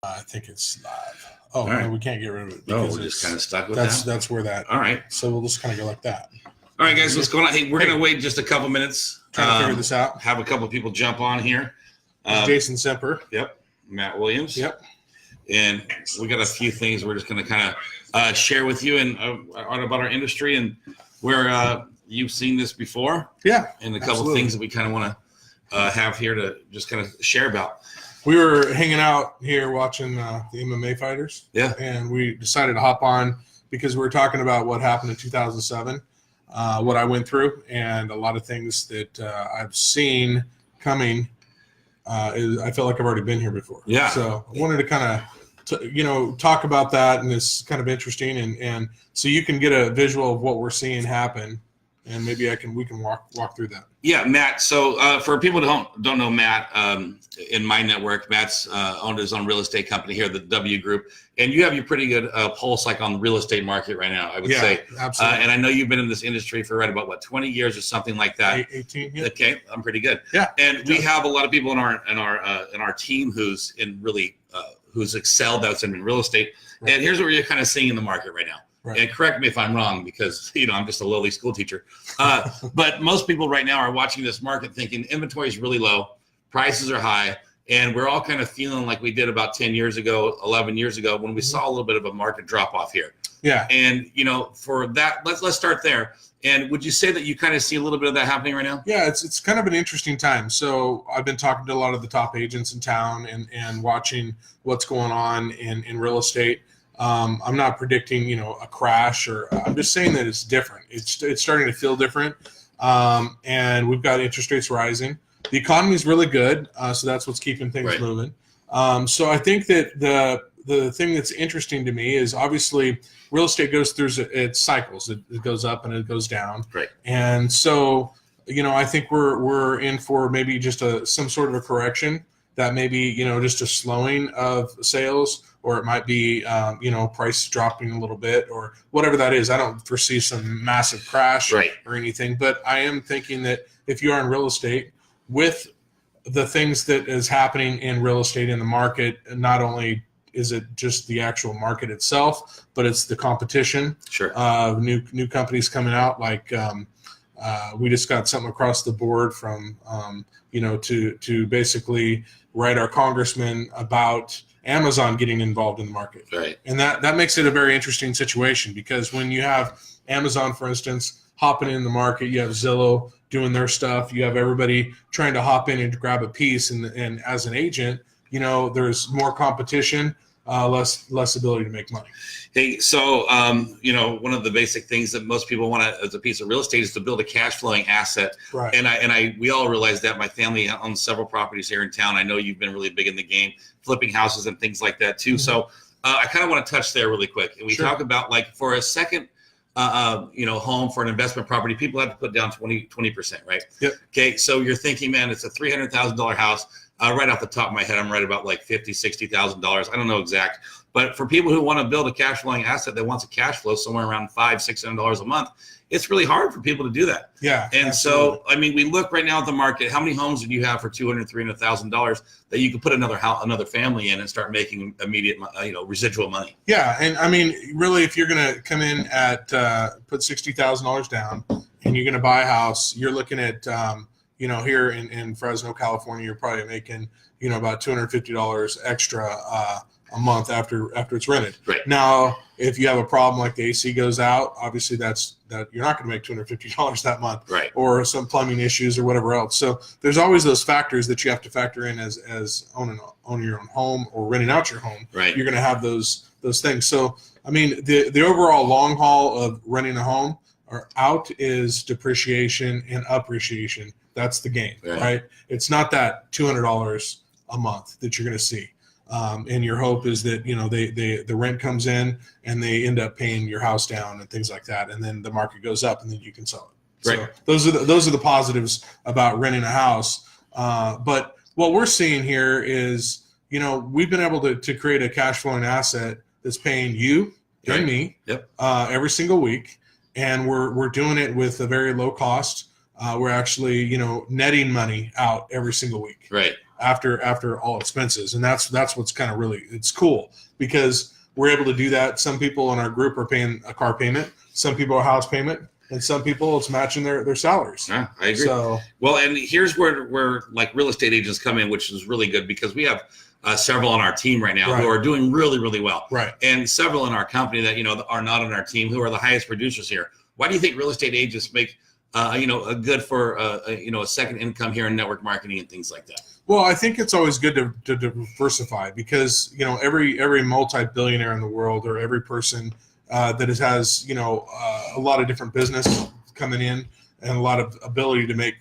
I think it's live. Oh, right. no, we can't get rid of it. No, we're just kind of stuck with that. That's where that. All right. So we'll just kind of go like that. All right, guys, what's going on? Hey, we're going to wait just a couple minutes. Trying to figure this out. Have a couple of people jump on here. Jason Semper. Yep. Matt Williams. Yep. And we got a few things we're just going to kind of share with you and about our industry and where you've seen this before. Yeah. And a couple of things that we kind of want to have here to just kind of share about. We were hanging out here watching the MMA fighters. Yeah. And we decided to hop on because we were talking about what happened in 2007, what I went through, and a lot of things that I've seen coming. I feel like I've already been here before. Yeah. So I wanted to kind of, talk about that, and it's kind of interesting, and so you can get a visual of what we're seeing happen, and maybe we can walk through that. Yeah, Matt. So for people who don't know Matt, in my network, Matt's owned his own real estate company here, the W Group, and you have your pretty good pulse like on the real estate market right now, I would say. Absolutely. And I know you've been in this industry for right about 20 years or something like that. 18. Yeah. Okay, I'm pretty good. Yeah. And we have a lot of people in our team who's excelled out in real estate. Right. And here's what you're kind of seeing in the market right now. Right. And correct me if I'm wrong, because I'm just a lowly school teacher. But most people right now are watching this market thinking inventory is really low, prices are high, and we're all kind of feeling like we did about 10 years ago, 11 years ago, when we saw a little bit of a market drop off here. Yeah. And for that, let's start there. And would you say that you kind of see a little bit of that happening right now? Yeah, it's kind of an interesting time. So I've been talking to a lot of the top agents in town and watching what's going on in real estate. I'm not predicting, a crash, or I'm just saying that it's different. It's starting to feel different, and we've got interest rates rising. The economy is really good, so that's what's keeping things moving. So I think that the thing that's interesting to me is obviously real estate goes through its cycles. It goes up and it goes down. Right. And so I think we're in for maybe just some sort of a correction. That may be, just a slowing of sales, or it might be, price dropping a little bit, or whatever that is. I don't foresee some massive crash or anything, but I am thinking that if you are in real estate, with the things that is happening in real estate in the market, not only is it just the actual market itself, but it's the competition. Sure. New companies coming out, like we just got something across the board from, to basically write our congressman about Amazon getting involved in the market. Right. And that makes it a very interesting situation, because when you have Amazon, for instance, hopping in the market, you have Zillow doing their stuff, you have everybody trying to hop in and grab a piece, and as an agent, there's more competition, less ability to make money. Hey, so one of the basic things that most people want as a piece of real estate is to build a cash flowing asset. Right. And we all realize that. My family owns several properties here in town. I know you've been really big in the game, flipping houses and things like that too. Mm-hmm. So I kind of want to touch there really quick. And we talk about, like, for a second home, for an investment property, people have to put down 20%, right? Yep. Okay, so you're thinking, man, it's a $300,000 house. Right off the top of my head, I'm right about like $50,000, $60,000. I don't know exact. But for people who want to build a cash flowing asset that wants a cash flow somewhere around $500-$600 a month, it's really hard for people to do that. Yeah. And absolutely. So, we look right now at the market. How many homes do you have for $200,000, $300,000 that you could put another family in and start making immediate, residual money? Yeah, and really, if you're going to come in at put $60,000 down and you're going to buy a house, you're looking at here in Fresno, California, you're probably making about $250 extra a month after it's rented. Right. Now, if you have a problem like the AC goes out, obviously that you're not going to make $250 that month. Right. Or some plumbing issues or whatever else. So there's always those factors that you have to factor in as owning your own home or renting out your home. Right. You're going to have those things. So the overall long haul of renting a home or out is depreciation and appreciation. That's the game, right? It's not that $200 a month that you're going to see. And your hope is that, the rent comes in and they end up paying your house down and things like that. And then the market goes up and then you can sell it. Right. So those are the positives about renting a house. But what we're seeing here is, we've been able to create a cash flowing asset that's paying you and me every single week. And we're doing it with a very low cost. We're actually, netting money out every single week. Right. after all expenses. And that's what's kind of really, it's cool because we're able to do that. Some people in our group are paying a car payment, some people a house payment, and some people it's matching their salaries. Yeah, I agree. So, well, and here's where like real estate agents come in, which is really good because we have several on our team right now who are doing really, really well. Right. And several in our company that, are not on our team who are the highest producers here. Why do you think real estate agents make, a good for, a second income here in network marketing and things like that? Well, I think it's always good to diversify because, every multi-billionaire in the world or every person that has, a lot of different business coming in and a lot of ability to make,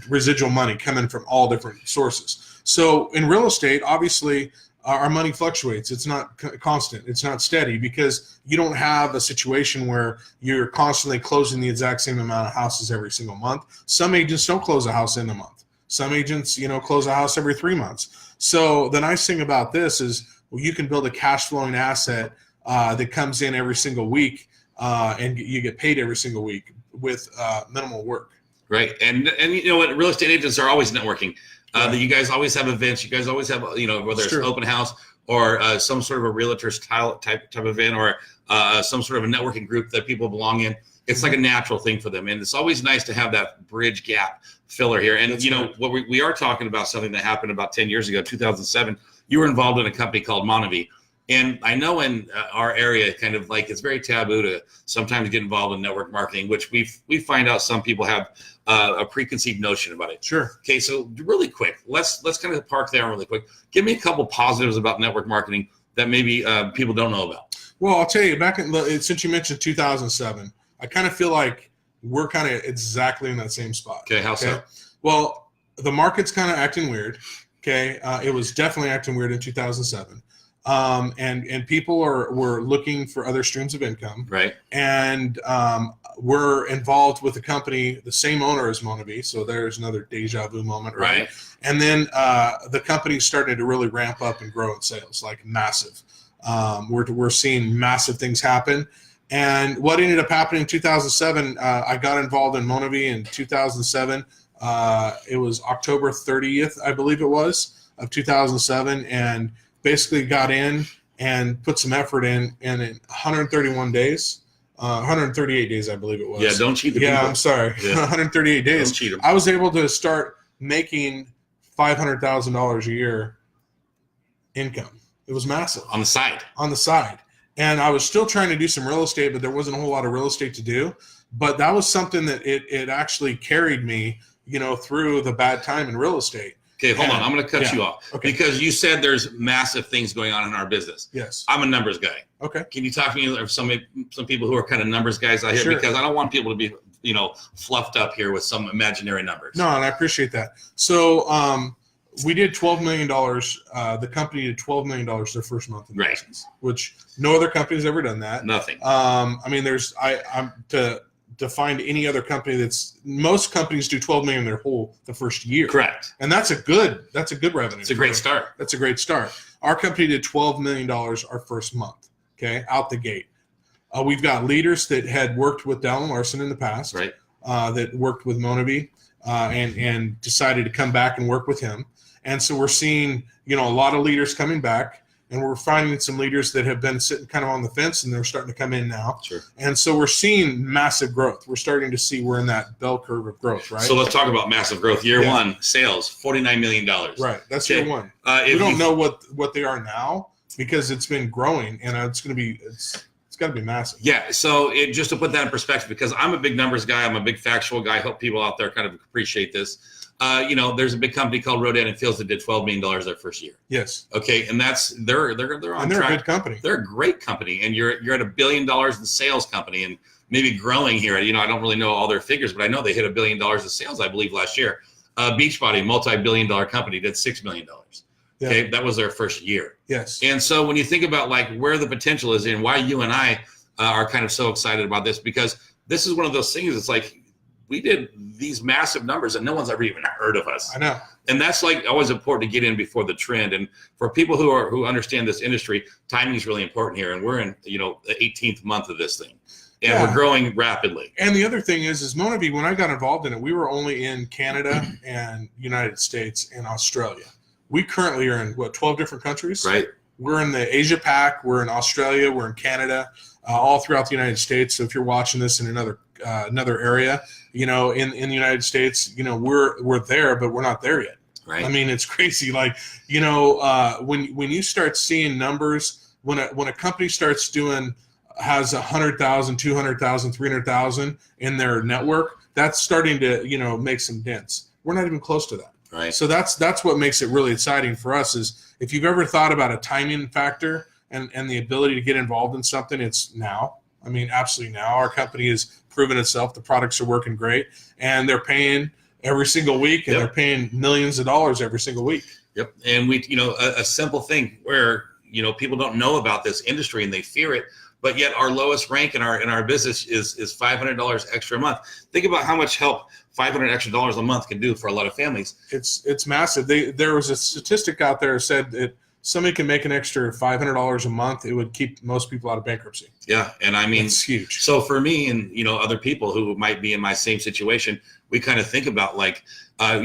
residual money coming from all different sources. So in real estate, obviously, our money fluctuates. It's not constant. It's not steady because you don't have a situation where you're constantly closing the exact same amount of houses every single month. Some agents don't close a house in a month. Some agents, close a house every 3 months. So the nice thing about this is you can build a cash flowing asset that comes in every single week and you get paid every single week with minimal work. Right. And you know what? Real estate agents are always networking. That you guys always have events. You guys always have, whether it's open house or some sort of a realtor's type event or some sort of a networking group that people belong in. It's like a natural thing for them. And it's always nice to have that bridge gap filler here. And, what we are talking about something that happened about 10 years ago, 2007. You were involved in a company called Monavie. And I know in our area, kind of like it's very taboo to sometimes get involved in network marketing, which we find out some people have a preconceived notion about it. Sure. Okay, so really quick, let's kind of park there really quick. Give me a couple positives about network marketing that maybe people don't know about. Well, I'll tell you, since you mentioned 2007, I kind of feel like we're kind of exactly in that same spot. Okay, how so? Well, the market's kind of acting weird. Okay, it was definitely acting weird in 2007. And people were looking for other streams of income. Right. And we're involved with the company, the same owner as Monavie. So there's another Deja Vu moment. Right. And then the company's starting to really ramp up and grow in sales, like massive. We're seeing massive things happen. And what ended up happening in 2007, I got involved in Monavie in 2007. It was October 30th, I believe it was, of 2007. And basically got in and put some effort in, and in 131 days, 138 days, I believe it was. Yeah, don't cheat the people. Yeah, I'm sorry. Yeah. 138 days. Don't cheat them. I was able to start making $500,000 a year income. It was massive. On the side. On the side. And I was still trying to do some real estate, but there wasn't a whole lot of real estate to do. But that was something that it actually carried me, through the bad time in real estate. Okay, hold on. I'm going to cut you off because you said there's massive things going on in our business. Yes. I'm a numbers guy. Okay. Can you talk to me of some people who are kind of numbers guys out here? Sure. Because I don't want people to be, fluffed up here with some imaginary numbers. No, and I appreciate that. So we did $12 million. The company did $12 million their first month in business, which no other company's ever done that. Nothing. I'm to find any other company most companies do 12 million the first year. Correct. And that's a good revenue. It's a great start. That's a great start. Our company did $12 million our first month. Okay. Out the gate. We've got leaders that had worked with Dallin Larson in the past, right? That worked with Monavie, and decided to come back and work with him. And so we're seeing, a lot of leaders coming back. And we're finding some leaders that have been sitting kind of on the fence, and they're starting to come in now. Sure. And so we're seeing massive growth. We're starting to see we're in that bell curve of growth, right? So let's talk about massive growth. Year one, sales, $49 million. Right. That's year one. We don't know what they are now because it's been growing, and it's got to be massive. Yeah. So just to put that in perspective, because I'm a big numbers guy, I'm a big factual guy. I hope people out there kind of appreciate this. There's a big company called Rodan & Fields that did $12 million their first year. Yes. Okay, and they're on track. And they're a good company. They're a great company, and you're at $1 billion in sales company, and maybe growing here. I don't really know all their figures, but I know they hit $1 billion in sales, I believe, last year. Beachbody, multi-billion-dollar company, did $6 million. Yeah. Okay, that was their first year. Yes. And so when you think about like where the potential is and why you and I are kind of so excited about this, because this is one of those things. It's like, we did these massive numbers and no one's ever even heard of us. I know. And that's like always important to get in before the trend. And for people who understand this industry, timing is really important here. And we're in, the 18th month of this thing. and we're growing rapidly. And the other thing is Monavi, when I got involved in it, we were only in Canada and United States and Australia. We currently are in 12 different countries. Right. We're in the Asia Pac, we're in Australia, we're in Canada, all throughout the United States. So if you're watching this in another area, in the United States, we're there, but we're not there yet. Right. I mean, it's crazy. Like, when you start seeing numbers, when a company has 100,000, 200,000, 300,000 in their network, that's starting to, make some dents. We're not even close to that. Right. So that's what makes it really exciting for us is if you've ever thought about a timing factor and the ability to get involved in something, it's now. I mean, absolutely now. Our company has proven itself. The products are working great, and they're paying every single week, and they're paying millions of dollars every single week. Yep. And we, a simple thing where, people don't know about this industry and they fear it, but yet our lowest rank in our business is $500 extra a month. Think about how much help $500 extra a month can do for a lot of families. It's massive. There was a statistic out there that said that somebody can make an extra $500 a month, it would keep most people out of bankruptcy. Yeah, and I mean, it's huge. So for me and other people who might be in my same situation, we kind of think about like, how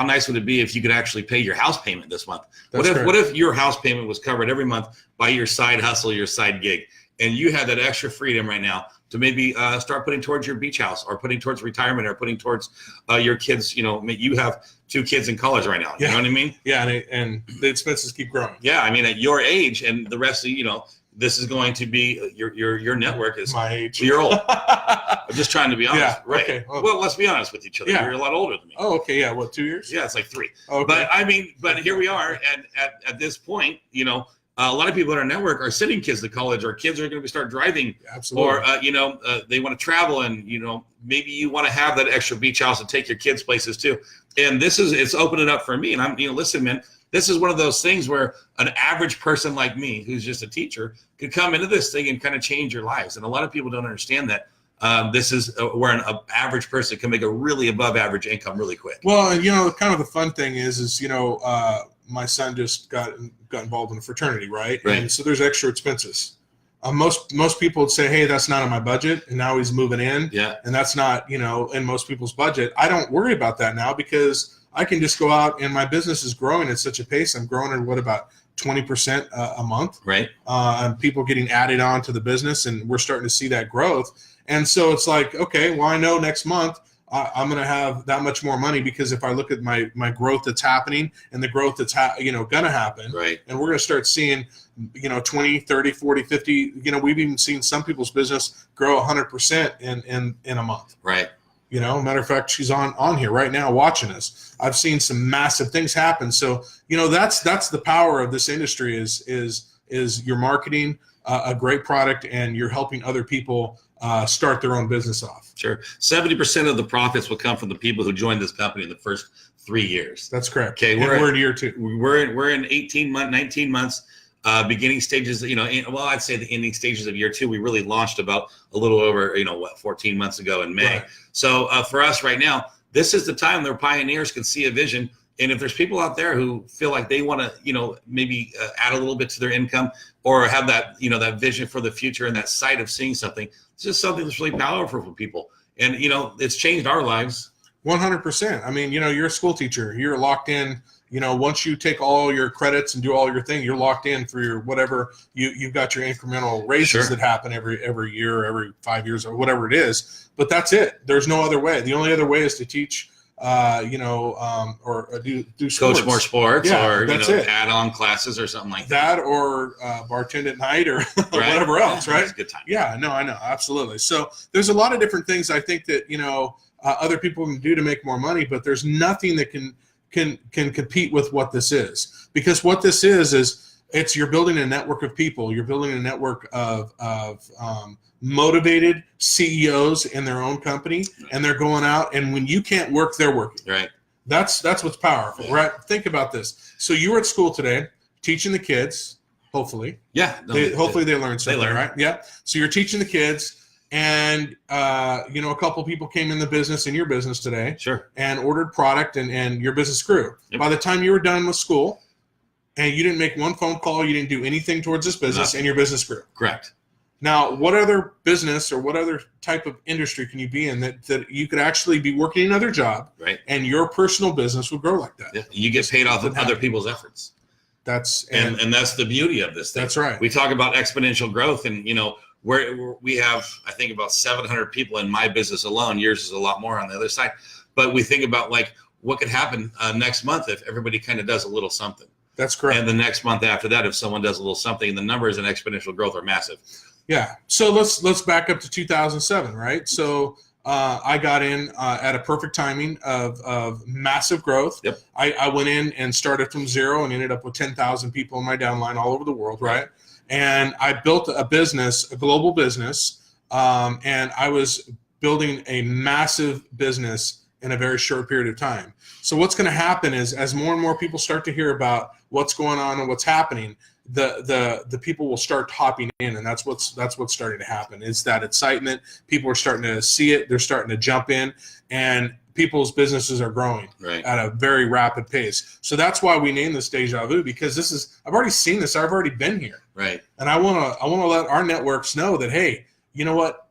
nice would it be if you could actually pay your house payment this month? What if your house payment was covered every month by your side hustle, your side gig, and you had that extra freedom right now to maybe start putting towards your beach house or putting towards retirement or putting towards your kids. You have 2 kids in college right now. You know what I mean? Yeah, and the expenses keep growing. Yeah, I mean, at your age and the rest of this is going to be your network is my age. You're old. I'm just trying to be honest. Yeah. Right. Okay. Well, let's be honest with each other. Yeah. You're a lot older than me. Oh, okay. Yeah. What, 2 years? Yeah, it's like 3. Okay. But here we are, and at this point, a lot of people in our network are sending kids to college, or kids are going to start driving. Absolutely. Or they want to travel, and maybe you want to have that extra beach house and take your kids places too. And it's opening up for me. And I'm listen, man. This is one of those things where an average person like me, who's just a teacher, could come into this thing and kind of change your lives. And a lot of people don't understand that this is where an average person can make a really above average income really quick. Well, and kind of the fun thing is my son just got involved in a fraternity, right? And so there's extra expenses. Most people would say, hey, that's not on my budget, and now he's moving in. Yeah. And that's not, in most people's budget. I don't worry about that now because I can just go out and my business is growing at such a pace. I'm growing at about 20% a month. Right. And people getting added on to the business, and we're starting to see that growth. And so it's like, okay, well, I know next month I'm going to have that much more money because if I look at my growth that's happening and the growth that's going to happen, right. And we're going to start seeing, 20, 30, 40, 50, we've even seen some people's business grow 100% in a month. Right. Matter of fact, she's on here right now watching us. I've seen some massive things happen. So, that's the power of this industry is you're marketing a great product and you're helping other people start their own business off. Sure. 70% of the profits will come from the people who joined this company in the first 3 years. That's correct. Okay. We're in year 2. We're in 19 months, beginning stages, I'd say the ending stages of year 2. We really launched about a little over, 14 months ago in May. Right. So for us right now, this is the time their pioneers can see a vision. And if there's people out there who feel like they want to, maybe add a little bit to their income or have that, that vision for the future and that sight of seeing something, it's just something that's really powerful for people. And, it's changed our lives. 100%. I mean, you're a school teacher. You're locked in. Once you take all your credits and do all your thing, you're locked in for your whatever. You've got your incremental raises that happen every year, or every 5 years, or whatever it is. But that's it. There's no other way. The only other way is to teach, or do sports. Coach more sports, or it. add on classes or something like that, or bartend at night, or whatever else. Right? It's a good time. Yeah. No, I know, absolutely. So there's a lot of different things I think that other people can do to make more money, but there's nothing that can compete with what this is, because what this is you're building a network of people. You're building a network of motivated CEOs in their own company, and they're going out, and when you can't work, they're working. Right. That's what's powerful, right? Think about this. So you were at school today teaching the kids, hopefully. Yeah. Hopefully they learned something, they learn. right? Yeah. So you're teaching the kids, and a couple people came in your business today. Sure. And ordered product, and your business grew. Yep. By the time you were done with school, and you didn't make one phone call, you didn't do anything towards this business, and your business grew. Correct. Now, what other business or what other type of industry can you be in that you could actually be working another job, right? And your personal business would grow like that? Yeah. You get paid off of other people's efforts. And that's the beauty of this thing. That's right. We talk about exponential growth, and we have, I think, about 700 people in my business alone. Yours is a lot more on the other side. But we think about like what could happen next month if everybody kind of does a little something. That's correct. And the next month after that, if someone does a little something, the numbers in exponential growth are massive. Yeah. So let's back up to 2007, right? So I got in at a perfect timing of massive growth. Yep. I went in and started from zero and ended up with 10,000 people in my downline all over the world, right? And I built a business, a global business, and I was building a massive business in a very short period of time. So what's going to happen is as more and more people start to hear about what's going on and what's happening, the people will start hopping in, and that's what's starting to happen. It's that excitement. People are starting to see it. They're starting to jump in, and people's businesses are growing at a very rapid pace. So that's why we named this Deja Vu, because I've already seen this. I've already been here. Right. And I want to let our networks know that, hey, you know what?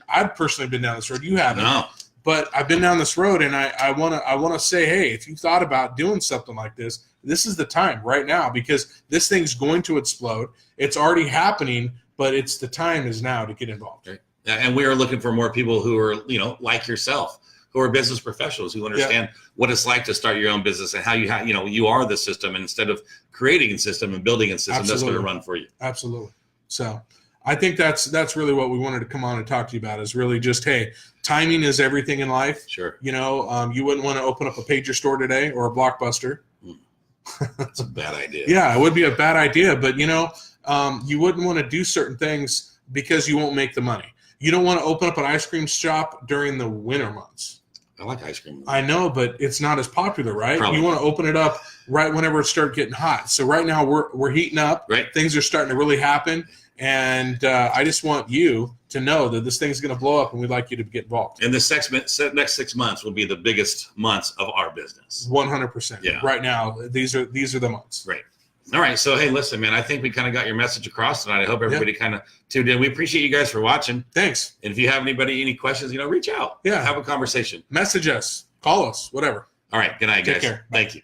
I've personally been down this road. You haven't. No. But I've been down this road, and I want to say, hey, if you thought about doing something like this, this is the time right now, because this thing's going to explode. It's already happening, but it's the time is now to get involved. Right. And we are looking for more people who are, like yourself, who are business professionals who understand what it's like to start your own business and how you are the system, and instead of creating a system and building a system that's going to run for you. Absolutely. So I think that's really what we wanted to come on and talk to you about, is really just, hey, timing is everything in life. Sure. You wouldn't want to open up a pager store today or a Blockbuster. That's a bad idea. Yeah, it would be a bad idea, but you wouldn't want to do certain things because you won't make the money. You don't want to open up an ice cream shop during the winter months. I like ice cream. I know, but it's not as popular, right? Probably. You want to open it up right whenever it starts getting hot. So right now we're heating up. Right. Things are starting to really happen. And I just want you to know that this thing's going to blow up, and we'd like you to get involved. And the next 6 months will be the biggest months of our business. 100%. Yeah. Right now, these are the months. Right. All right. So, hey, listen, man, I think we kind of got your message across tonight. I hope everybody kind of tuned in. We appreciate you guys for watching. Thanks. And if you have any questions, reach out. Yeah. Have a conversation. Message us. Call us. Whatever. All right. Good night, guys. Take care. Thank you.